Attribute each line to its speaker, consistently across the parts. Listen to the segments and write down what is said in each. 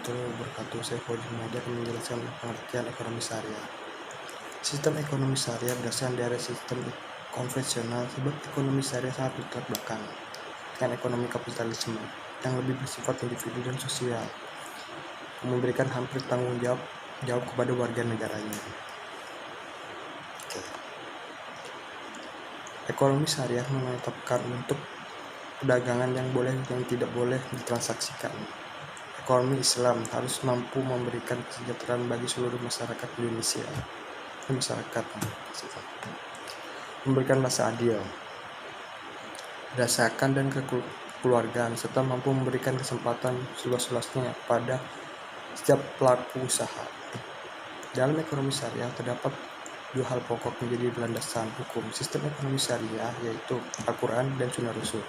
Speaker 1: warahmatullahi wabarakatuh. Saya Fauzi Muhammad akan menjelaskan pengertian ekonomi syariah. Sistem ekonomi syariah berdasarkan dari sistem konvensional, sebab ekonomi syariah sangat bertolak belakang dengan ekonomi kapitalisme yang lebih bersifat individu dan sosial, memberikan hampir tanggung jawab kepada warga negaranya. Ekonomi syariah menetapkan untuk perdagangan yang boleh dan tidak boleh ditransaksikan. Ekonomi Islam harus mampu memberikan kesejahteraan bagi seluruh masyarakat Indonesia. Memberikan rasa adil, berdasarkan dan kekeluargaan, serta mampu memberikan kesempatan seluas-luasnya pada setiap pelaku usaha. Dalam ekonomi syariah terdapat dua hal pokok menjadi landasan hukum sistem ekonomi syariah, yaitu Al-Quran dan Sunnah Rasul.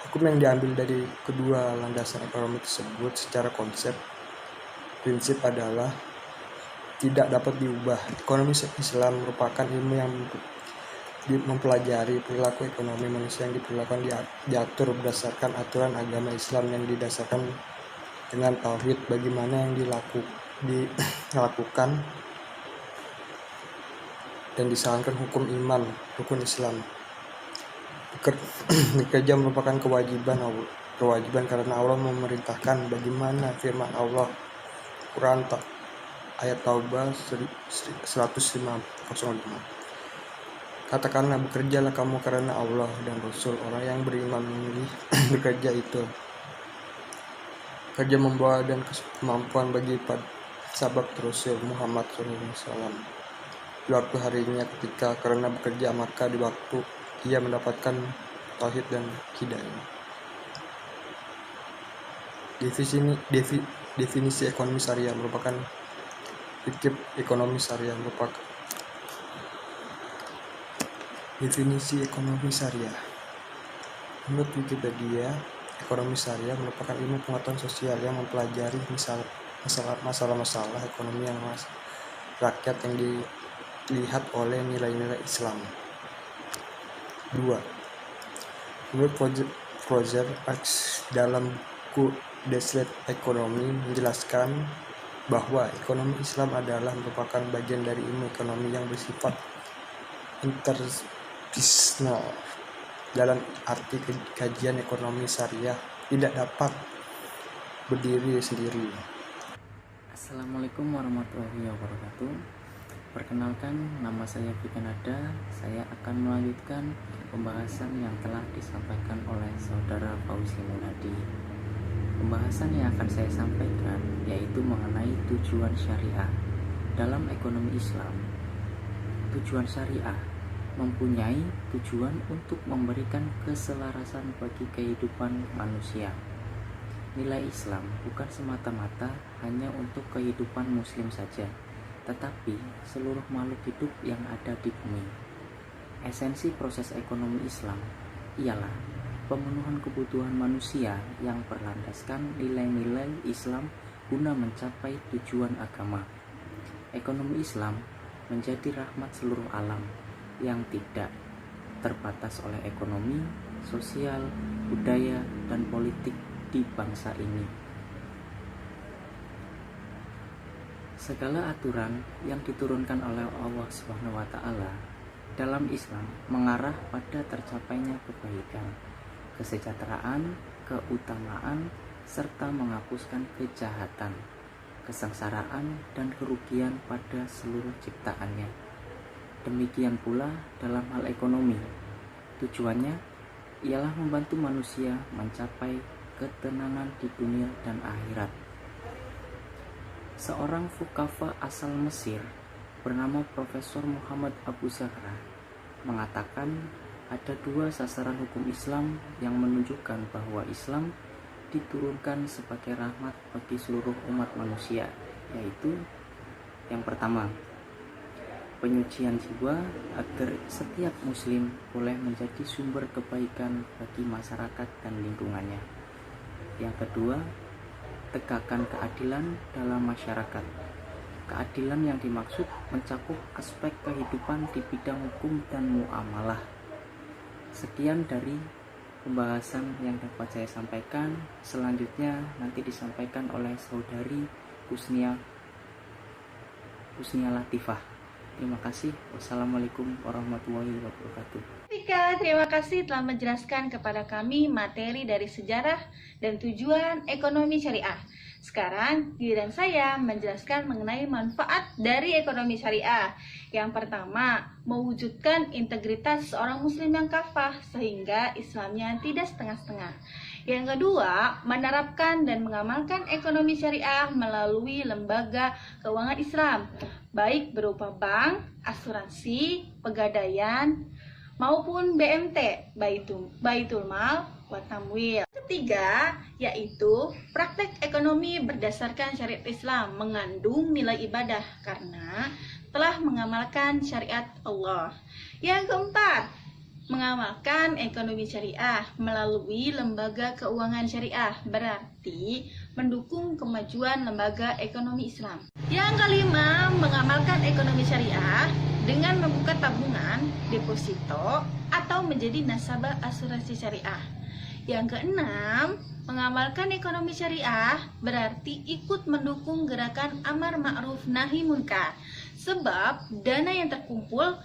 Speaker 1: Hukum yang diambil dari kedua landasan ekonomi tersebut secara prinsip adalah tidak dapat diubah. Ekonomi Islam merupakan ilmu yang mempelajari perilaku ekonomi manusia yang diatur berdasarkan aturan agama Islam yang didasarkan dengan tauhid, bagaimana yang dilakukan dan disarankan hukum iman, rukun Islam. Bekerja merupakan kewajiban karena Allah memerintahkan, bagaimana firman Allah Quran ayat Taubah 105. Katakanlah, bekerjalah kamu karena Allah dan Rasul. Orang yang beriman memilih bekerja itu. Kerja membawa dan kemampuan bagi sahabat Rasul Muhammad SAW. Di waktu harinya ketika karena bekerja, maka di waktu ia mendapatkan tauhid dan hidayah. Definisi ekonomi syariah merupakan Definisi ekonomi syariah. Menurut Wikipedia, ekonomi syariah merupakan ilmu pengetahuan sosial yang mempelajari masalah-masalah ekonomi yang rakyat yang dilihat oleh nilai-nilai Islam. 2. Menurut Roger X dalam buku Deslet Ekonomi menjelaskan bahwa ekonomi Islam adalah merupakan bagian dari ilmu ekonomi yang bersifat interdisipliner. Dalam arti kajian ekonomi syariah tidak dapat berdiri sendiri.
Speaker 2: Assalamualaikum warahmatullahi wabarakatuh. Perkenalkan, nama saya Fikanada. Saya akan melanjutkan pembahasan yang telah disampaikan oleh saudara Fauzi Munadi. Pembahasan yang akan saya sampaikan yaitu mengenai tujuan syariah. Dalam ekonomi Islam, tujuan syariah mempunyai tujuan untuk memberikan keselarasan bagi kehidupan manusia. Nilai Islam bukan semata-mata hanya untuk kehidupan muslim saja, tetapi seluruh makhluk hidup yang ada di bumi. Esensi proses ekonomi Islam ialah pemenuhan kebutuhan manusia yang berlandaskan nilai-nilai Islam guna mencapai tujuan agama. Ekonomi Islam menjadi rahmat seluruh alam yang tidak terbatas oleh ekonomi, sosial, budaya, dan politik di bangsa ini. Segala aturan yang diturunkan oleh Allah SWT dalam Islam mengarah pada tercapainya kebaikan, kesejahteraan, keutamaan, serta menghapuskan kejahatan, kesengsaraan, dan kerugian pada seluruh ciptaannya. Demikian pula dalam hal ekonomi, tujuannya ialah membantu manusia mencapai ketenangan di dunia dan akhirat. Seorang fuqaha asal Mesir bernama Profesor Muhammad Abu Zahra mengatakan ada dua sasaran hukum Islam yang menunjukkan bahwa Islam diturunkan sebagai rahmat bagi seluruh umat manusia, yaitu yang pertama, penyucian jiwa agar setiap muslim boleh menjadi sumber kebaikan bagi masyarakat dan lingkungannya. Yang kedua, tegakkan keadilan dalam masyarakat. Keadilan yang dimaksud mencakup aspek kehidupan di bidang hukum dan muamalah. Sekian dari pembahasan yang dapat saya sampaikan. Selanjutnya nanti disampaikan oleh saudari Husnia Latifah. Terima kasih. Wassalamualaikum warahmatullahi wabarakatuh.
Speaker 3: Vika, terima kasih telah menjelaskan kepada kami materi dari sejarah dan tujuan ekonomi syariah. Sekarang, giliran saya menjelaskan mengenai manfaat dari ekonomi syariah. Yang pertama, mewujudkan integritas seorang muslim yang kafah sehingga Islamnya tidak setengah-setengah. Yang kedua, menerapkan dan mengamalkan ekonomi syariah melalui lembaga keuangan Islam, baik berupa bank, asuransi, pegadaian, maupun BMT, Baitul Mal wa Tamwil. Ketiga, yaitu praktek ekonomi berdasarkan syariat Islam mengandung nilai ibadah karena telah mengamalkan syariat Allah. Yang keempat, mengamalkan ekonomi syariah melalui lembaga keuangan syariah berarti mendukung kemajuan lembaga ekonomi Islam. Yang kelima, mengamalkan ekonomi syariah dengan membuka tabungan, deposito, atau menjadi nasabah asuransi syariah. Yang keenam, mengamalkan ekonomi syariah berarti ikut mendukung gerakan amar ma'ruf nahi munkar. Sebab dana yang terkumpul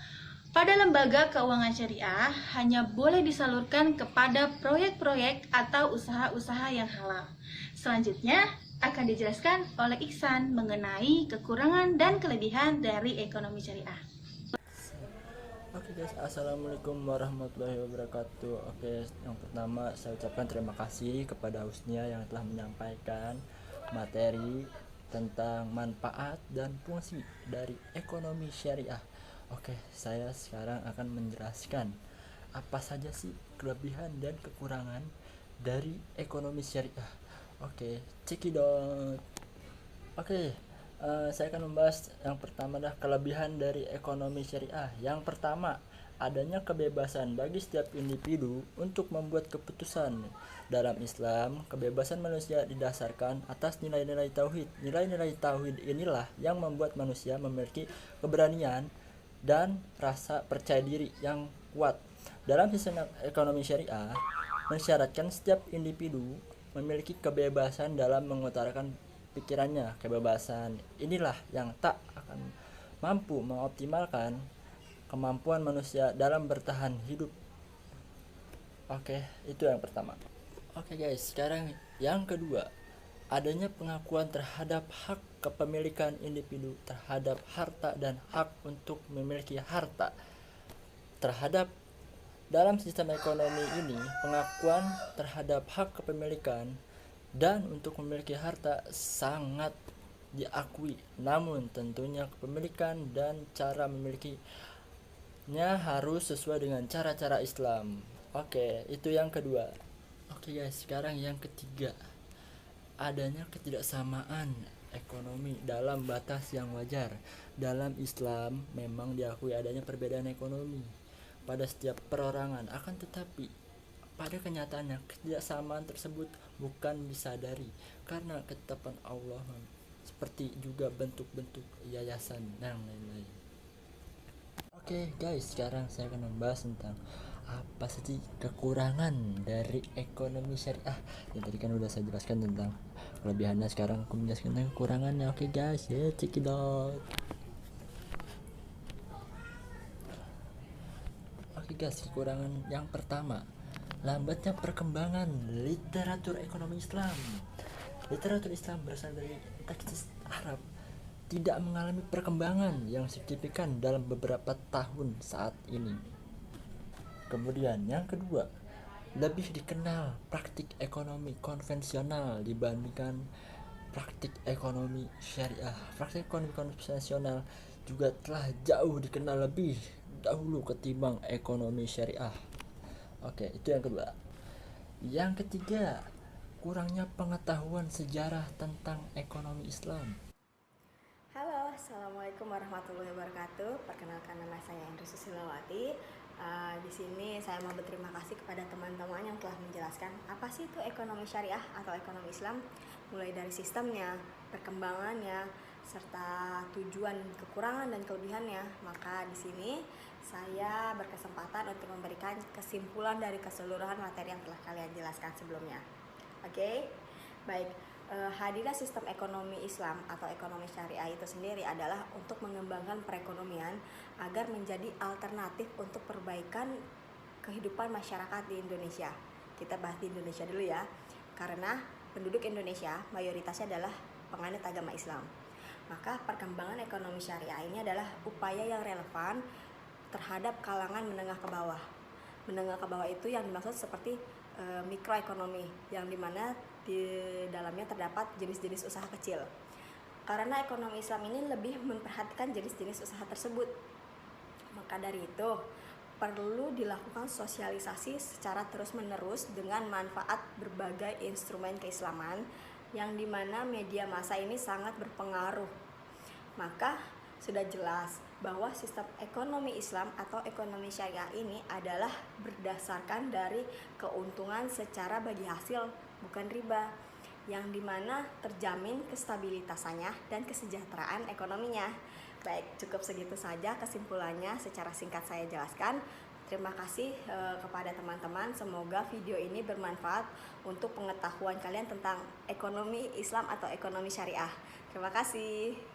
Speaker 3: pada lembaga keuangan syariah hanya boleh disalurkan kepada proyek-proyek atau usaha-usaha yang halal. Selanjutnya akan dijelaskan oleh Iksan mengenai kekurangan dan kelebihan dari ekonomi syariah.
Speaker 4: Oke guys, assalamualaikum warahmatullahi wabarakatuh. Oke, yang pertama saya ucapkan terima kasih kepada Husnia yang telah menyampaikan materi tentang manfaat dan fungsi dari ekonomi syariah. Oke, saya sekarang akan menjelaskan apa saja sih kelebihan dan kekurangan dari ekonomi syariah. Oke, cekidot. Oke, saya akan membahas yang pertama adalah kelebihan dari ekonomi syariah. Yang pertama, adanya kebebasan bagi setiap individu untuk membuat keputusan. Dalam Islam, kebebasan manusia didasarkan atas nilai-nilai tauhid. Nilai-nilai tauhid inilah yang membuat manusia memiliki keberanian dan rasa percaya diri yang kuat. Dalam sistem ekonomi syariah, mensyaratkan setiap individu memiliki kebebasan dalam mengutarakan pikirannya. Kebebasan inilah yang tak akan mampu mengoptimalkan kemampuan manusia dalam bertahan hidup. Oke, itu yang pertama. Oke guys, sekarang yang kedua, adanya pengakuan terhadap hak kepemilikan individu terhadap harta dan hak untuk memiliki harta. Terhadap dalam sistem ekonomi ini, pengakuan terhadap hak kepemilikan dan untuk memiliki harta sangat diakui. Namun tentunya kepemilikan dan cara memilikinya harus sesuai dengan cara-cara Islam. Oke, itu yang kedua. Oke guys, sekarang yang ketiga, adanya ketidaksamaan ekonomi dalam batas yang wajar. Dalam Islam memang diakui adanya perbedaan ekonomi pada setiap perorangan, akan tetapi pada kenyataannya ketidaksamaan tersebut bukan disadari karena ketetapan Allah, seperti juga bentuk-bentuk yayasan dan lain-lain. Oke guys, sekarang saya akan membahas tentang apa sih kekurangan dari ekonomi syariah. Yang tadi kan udah saya jelaskan tentang kelebihannya, sekarang aku menjelaskan tentang kekurangannya. Oke guys, ya check it out. Oke guys, kekurangan yang pertama, lambatnya perkembangan literatur ekonomi Islam. Literatur Islam berasal dari teks Arab, tidak mengalami perkembangan yang signifikan dalam beberapa tahun saat ini. Kemudian yang kedua, lebih dikenal praktik ekonomi konvensional dibandingkan praktik ekonomi syariah. Praktik ekonomi konvensional juga telah jauh dikenal lebih dahulu ketimbang ekonomi syariah. Oke, itu yang kedua. Yang ketiga, kurangnya pengetahuan sejarah tentang ekonomi Islam.
Speaker 5: Halo, assalamualaikum warahmatullahi wabarakatuh. Perkenalkan, nama saya Indri Susilawati. Di sini saya mau berterima kasih kepada teman-teman yang telah menjelaskan apa sih itu ekonomi syariah atau ekonomi Islam, mulai dari sistemnya, perkembangannya, serta tujuan, kekurangan dan kelebihannya. Maka di sini saya berkesempatan untuk memberikan kesimpulan dari keseluruhan materi yang telah kalian jelaskan sebelumnya. Oke, baik. Hadirnya sistem ekonomi Islam atau ekonomi syariah itu sendiri adalah untuk mengembangkan perekonomian agar menjadi alternatif untuk perbaikan kehidupan masyarakat di Indonesia. Kita bahas di Indonesia dulu ya, karena penduduk Indonesia mayoritasnya adalah penganut agama Islam. Maka perkembangan ekonomi syariah ini adalah upaya yang relevan terhadap kalangan menengah ke bawah. Menengah ke bawah itu yang dimaksud seperti mikroekonomi, yang dimana di dalamnya terdapat jenis-jenis usaha kecil. Karena ekonomi Islam ini lebih memperhatikan jenis-jenis usaha tersebut, maka dari itu perlu dilakukan sosialisasi secara terus-menerus dengan manfaat berbagai instrumen keislaman, yang dimana media massa ini sangat berpengaruh. Maka sudah jelas bahwa sistem ekonomi Islam atau ekonomi syariah ini adalah berdasarkan dari keuntungan secara bagi hasil, bukan riba, yang dimana terjamin kestabilitasannya dan kesejahteraan ekonominya. Baik, cukup segitu saja kesimpulannya secara singkat saya jelaskan. Terima kasih kepada teman-teman. Semoga video ini bermanfaat untuk pengetahuan kalian tentang ekonomi Islam atau ekonomi syariah. Terima kasih.